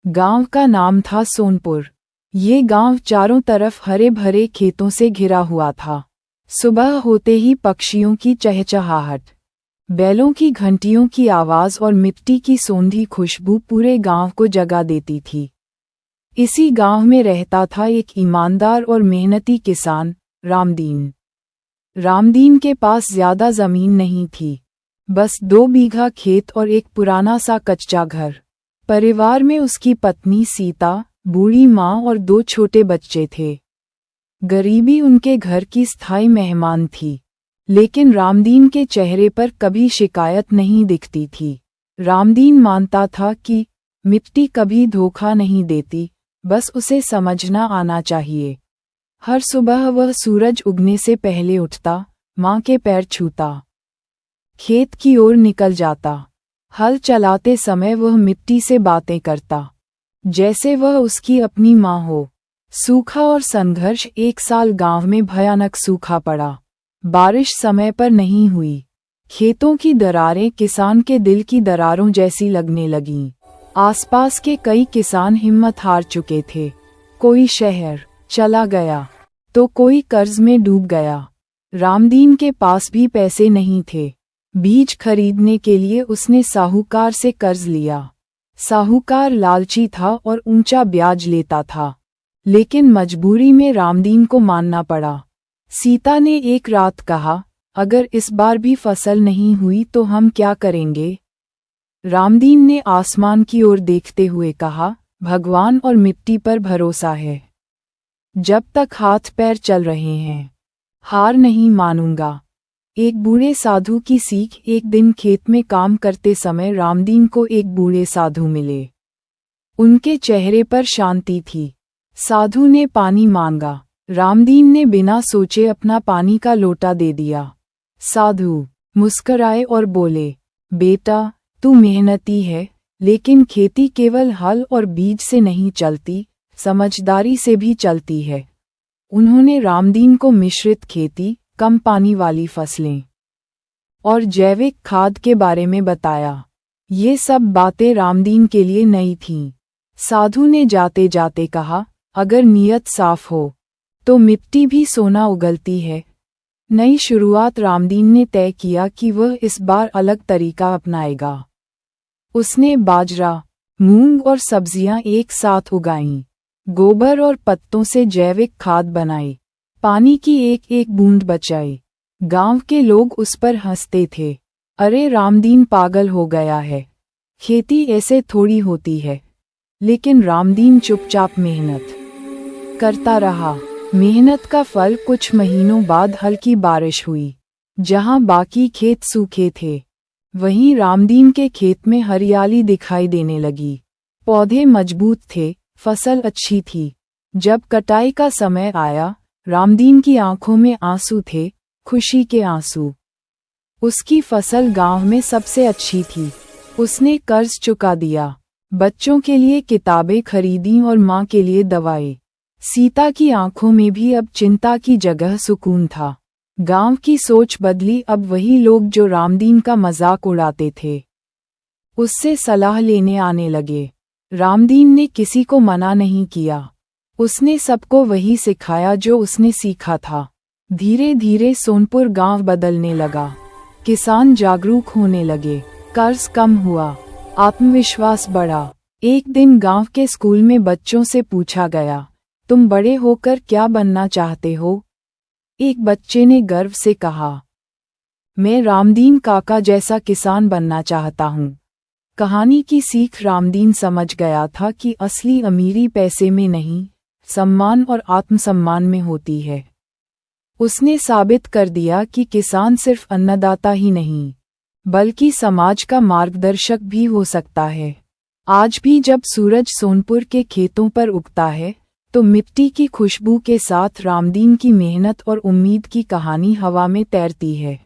गांव का नाम था सोनपुर। ये गांव चारों तरफ हरे भरे खेतों से घिरा हुआ था। सुबह होते ही पक्षियों की चहचहाहट, बैलों की घंटियों की आवाज और मिट्टी की सोंधी खुशबू पूरे गांव को जगा देती थी। इसी गांव में रहता था एक ईमानदार और मेहनती किसान, रामदीन। रामदीन के पास ज्यादा जमीन नहीं थी, बस 2 बीघा खेत और एक पुराना सा कच्चा घर। परिवार में उसकी पत्नी सीता, बूढ़ी माँ और 2 छोटे बच्चे थे। गरीबी उनके घर की स्थायी मेहमान थी, लेकिन रामदीन के चेहरे पर कभी शिकायत नहीं दिखती थी। रामदीन मानता था कि मिट्टी कभी धोखा नहीं देती, बस उसे समझना आना चाहिए। हर सुबह वह सूरज उगने से पहले उठता, माँ के पैर छूता, खेत की ओर निकल जाता। हल चलाते समय वह मिट्टी से बातें करता, जैसे वह उसकी अपनी माँ हो। सूखा और संघर्ष। एक साल गांव में भयानक सूखा पड़ा। बारिश समय पर नहीं हुई। खेतों की दरारें किसान के दिल की दरारों जैसी लगने लगीं। आसपास के कई किसान हिम्मत हार चुके थे। कोई शहर चला गया तो कोई कर्ज में डूब गया। रामदीन के पास भी पैसे नहीं थे। बीज खरीदने के लिए उसने साहूकार से कर्ज लिया। साहूकार लालची था और ऊंचा ब्याज लेता था, लेकिन मजबूरी में रामदीन को मानना पड़ा। सीता ने एक रात कहा, अगर इस बार भी फसल नहीं हुई तो हम क्या करेंगे? रामदीन ने आसमान की ओर देखते हुए कहा, भगवान और मिट्टी पर भरोसा है। जब तक हाथ पैर चल रहे हैं, हार नहीं मानूंगा। एक बूढ़े साधु की सीख। एक दिन खेत में काम करते समय रामदीन को एक बूढ़े साधु मिले। उनके चेहरे पर शांति थी। साधु ने पानी मांगा। रामदीन ने बिना सोचे अपना पानी का लोटा दे दिया। साधु मुस्कराए और बोले, बेटा, तू मेहनती है, लेकिन खेती केवल हल और बीज से नहीं चलती, समझदारी से भी चलती है। उन्होंने रामदीन को मिश्रित खेती, कम पानी वाली फसलें और जैविक खाद के बारे में बताया। ये सब बातें रामदीन के लिए नई थीं। साधु ने जाते जाते कहा, अगर नीयत साफ हो तो मिट्टी भी सोना उगलती है। नई शुरुआत। रामदीन ने तय किया कि वह इस बार अलग तरीका अपनाएगा। उसने बाजरा, मूंग और सब्जियां एक साथ उगाईं। गोबर और पत्तों से जैविक खाद बनाई। पानी की एक एक बूंद बचाई। गांव के लोग उस पर हंसते थे। अरे, रामदीन पागल हो गया है, खेती ऐसे थोड़ी होती है। लेकिन रामदीन चुपचाप मेहनत करता रहा। मेहनत का फल। कुछ महीनों बाद हल्की बारिश हुई। जहां बाकी खेत सूखे थे, वहीं रामदीन के खेत में हरियाली दिखाई देने लगी। पौधे मजबूत थे, फसल अच्छी थी। जब कटाई का समय आया, रामदीन की आंखों में आंसू थे, खुशी के आंसू। उसकी फसल गांव में सबसे अच्छी थी। उसने कर्ज चुका दिया, बच्चों के लिए किताबें खरीदी और माँ के लिए दवाएं। सीता की आंखों में भी अब चिंता की जगह सुकून था। गांव की सोच बदली। अब वही लोग जो रामदीन का मजाक उड़ाते थे, उससे सलाह लेने आने लगे। रामदीन ने किसी को मना नहीं किया। उसने सबको वही सिखाया जो उसने सीखा था। धीरे धीरे सोनपुर गांव बदलने लगा। किसान जागरूक होने लगे, कर्ज कम हुआ, आत्मविश्वास बढ़ा। एक दिन गांव के स्कूल में बच्चों से पूछा गया, तुम बड़े होकर क्या बनना चाहते हो? एक बच्चे ने गर्व से कहा, मैं रामदीन काका जैसा किसान बनना चाहता हूँ। कहानी की सीख। रामदीन समझ गया था कि असली अमीरी पैसे में नहीं, सम्मान और आत्मसम्मान में होती है। उसने साबित कर दिया कि किसान सिर्फ अन्नदाता ही नहीं, बल्कि समाज का मार्गदर्शक भी हो सकता है। आज भी जब सूरज सोनपुर के खेतों पर उगता है, तो मिट्टी की खुशबू के साथ रामदीन की मेहनत और उम्मीद की कहानी हवा में तैरती है।